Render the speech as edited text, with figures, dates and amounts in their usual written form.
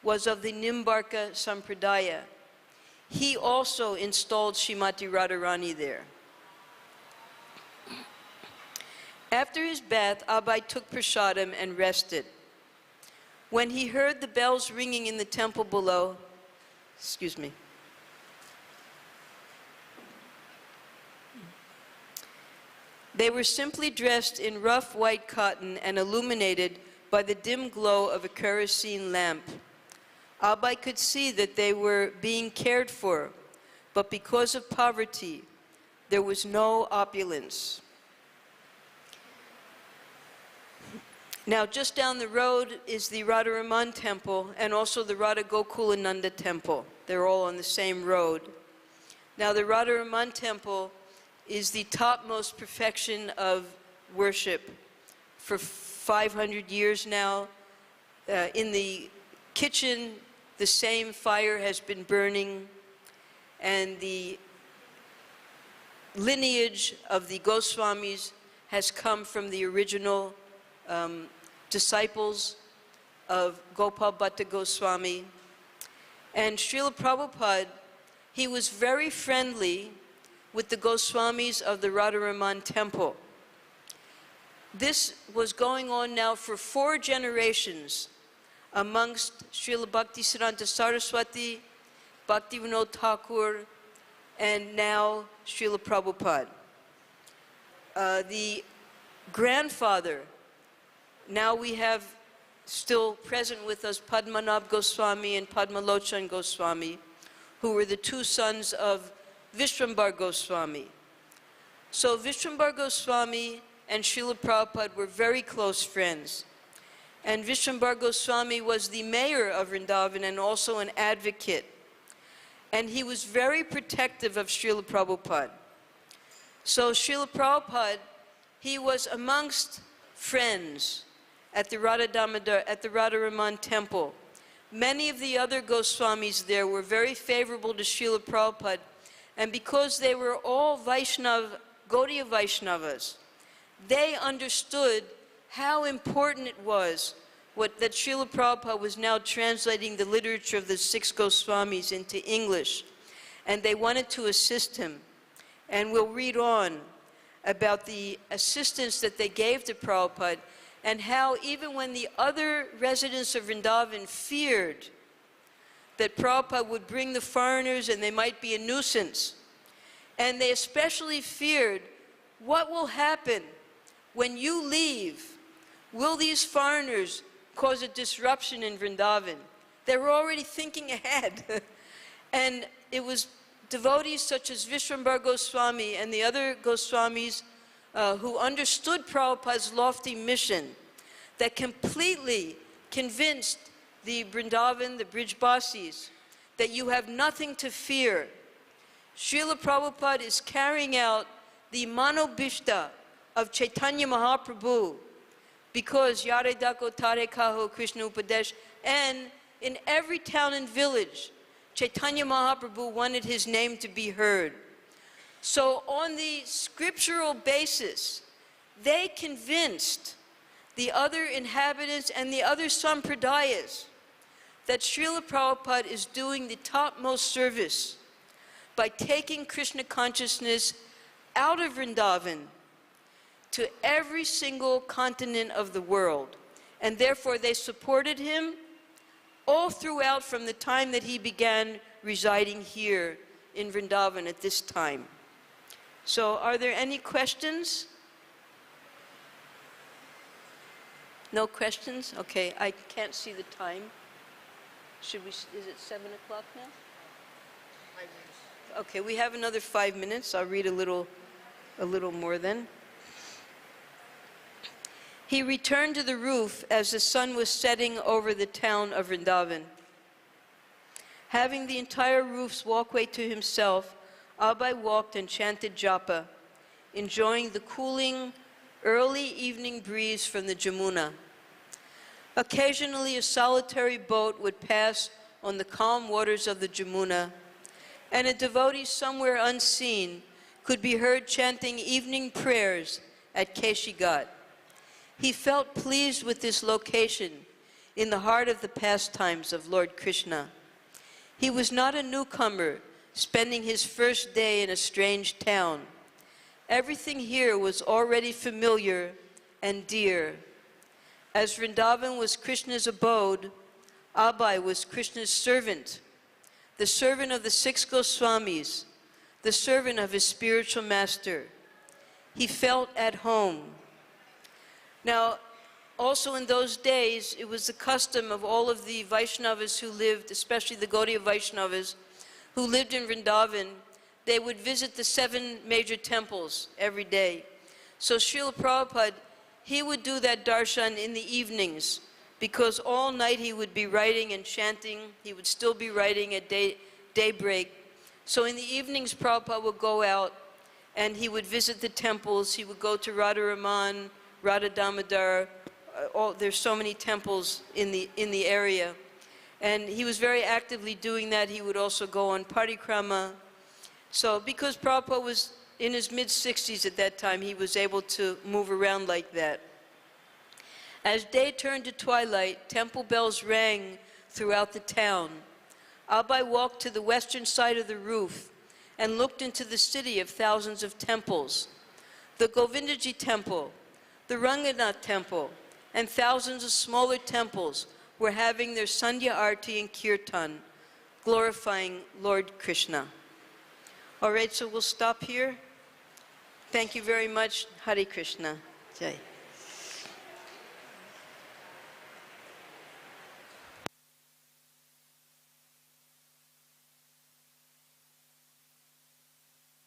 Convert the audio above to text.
was of the Nimbarka Sampradaya. He also installed Srimati Radharani there. After his bath, Abai took prasadam and rested. When he heard the bells ringing in the temple below, they were simply dressed in rough white cotton and illuminated by the dim glow of a kerosene lamp. Abai could see that they were being cared for, but because of poverty, there was no opulence. Now, just down the road is the Radharaman temple and also the Radha Gokulananda temple. They're all on the same road. Now, the Radharaman temple is the topmost perfection of worship for 500 years now. In the kitchen, the same fire has been burning, and the lineage of the Goswamis has come from the original disciples of Gopal Bhatta Goswami. And Srila Prabhupada, he was very friendly with the Goswamis of the Radharaman temple. This was going on now for 4 generations amongst Srila Bhaktisiddhanta Saraswati, Bhaktivinoda Thakur, and now Srila Prabhupada. The grandfather, now we have still present with us Padmanabh Goswami and Padmalochan Goswami, who were the 2 sons of Vishwambar Goswami. So Vishwambar Goswami and Srila Prabhupada were very close friends. And Vishwambar Goswami was the mayor of Vrindavan and also an advocate. And he was very protective of Srila Prabhupada. So Srila Prabhupada, he was amongst friends at the Radharaman temple. Many of the other Goswamis there were very favorable to Srila Prabhupada, and because they were all Gaudiya Vaishnavas, they understood how important it was that Srila Prabhupada was now translating the literature of the 6 Goswamis into English, and they wanted to assist him. And we'll read on about the assistance that they gave to Prabhupada, and how even when the other residents of Vrindavan feared that Prabhupada would bring the foreigners and they might be a nuisance, and they especially feared, what will happen when you leave? Will these foreigners cause a disruption in Vrindavan? They were already thinking ahead. And it was devotees such as Vishwambar Goswami and the other Goswamis who understood Prabhupada's lofty mission that completely convinced the Vrindavan, the Brijbasis, that you have nothing to fear. Srila Prabhupada is carrying out the manobishta of Chaitanya Mahaprabhu, because Yare Dako Tare Kaho Krishna Upadesh, and in every town and village, Chaitanya Mahaprabhu wanted his name to be heard. So on the scriptural basis, they convinced the other inhabitants and the other sampradayas that Srila Prabhupada is doing the topmost service by taking Krishna consciousness out of Vrindavan to every single continent of the world. And therefore they supported him all throughout from the time that he began residing here in Vrindavan at this time. So are there any questions? No questions? Okay, I can't see the time. Is it 7 o'clock now? 5 minutes. Okay, we have another 5 minutes. I'll read a little more then. He returned to the roof as the sun was setting over the town of Vrindavan. Having the entire roof's walkway to himself, Abai walked and chanted japa, enjoying the cooling, early evening breeze from the Jamuna. Occasionally, a solitary boat would pass on the calm waters of the Jamuna, and a devotee somewhere unseen could be heard chanting evening prayers at Keshi Ghat. He felt pleased with this location, in the heart of the pastimes of Lord Krishna. He was not a newcomer, spending his first day in a strange town. Everything here was already familiar and dear. As Vrindavan was Krishna's abode, Abai was Krishna's servant, the servant of the 6 Goswamis, the servant of his spiritual master. He felt at home. Now, also in those days, it was the custom of all of the Vaishnavas who lived, especially the Gaudiya Vaishnavas, who lived in Vrindavan, they would visit the 7 major temples every day. So Srila Prabhupada, he would do that darshan in the evenings, because all night he would be writing and chanting. He would still be writing at daybreak. So in the evenings, Prabhupada would go out and he would visit the temples. He would go to Radharaman, Radha Damodar. There's so many temples in the area. And he was very actively doing that. He would also go on parikrama. So because Prabhupada was in his mid-60s at that time, he was able to move around like that. As day turned to twilight, temple bells rang throughout the town. Abai walked to the western side of the roof and looked into the city of thousands of temples. The Govindaji temple, the Ranganath temple, and thousands of smaller temples were having their Sandhya Arti and Kirtan, glorifying Lord Krishna. All right, so we'll stop here. Thank you very much. Hare Krishna. Jai.